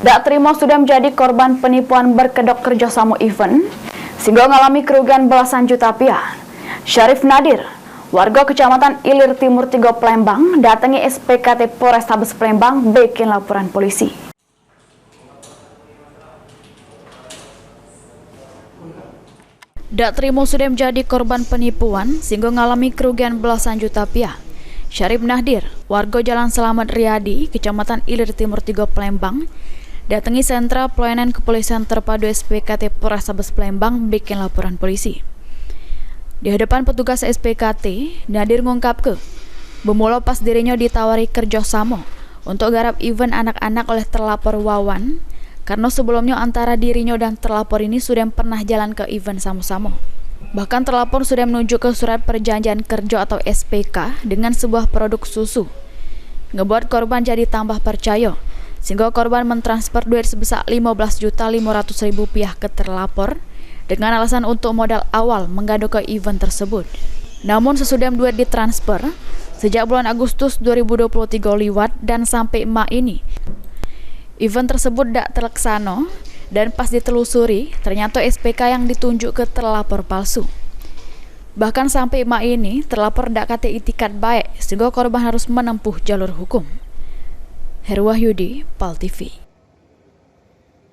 Tak terima sudah menjadi korban penipuan berkedok kerjasama event sehingga mengalami kerugian belasan juta rupiah. Syarif Nadir, warga Kecamatan Ilir Timur 3 Palembang, datangi SPKT Polrestabes Palembang bikin laporan polisi. Tak terima sudah menjadi korban penipuan sehingga mengalami kerugian belasan juta rupiah. Syarif Nadir, warga Jalan Selamat Riyadi, Kecamatan Ilir Timur 3 Palembang, datangi sentra pelayanan kepolisian terpadu SPKT Polrestabes Palembang bikin laporan polisi. Di hadapan petugas SPKT, Nadir mengungkap bermula pas dirinya ditawari kerjasama untuk garap event anak-anak oleh terlapor Wawan, karena sebelumnya antara dirinya dan terlapor ini sudah pernah jalan ke event sama-sama. Bahkan terlapor sudah menunjuk ke surat perjanjian kerja atau SPK dengan sebuah produk susu. Ngebuat korban jadi tambah percaya, sehingga korban mentransfer duit sebesar Rp15.500.000 ke terlapor dengan alasan untuk modal awal menggadu ke event tersebut. Namun sesudah duit ditransfer, sejak bulan Agustus 2023 lewat dan sampai Mak ini, event tersebut tidak terlaksana dan pas ditelusuri, ternyata SPK yang ditunjuk ke terlapor palsu. Bahkan sampai Mak ini, terlapor tidak kata itikat baik, sehingga korban harus menempuh jalur hukum. Heru Wahyudi, PAL TV.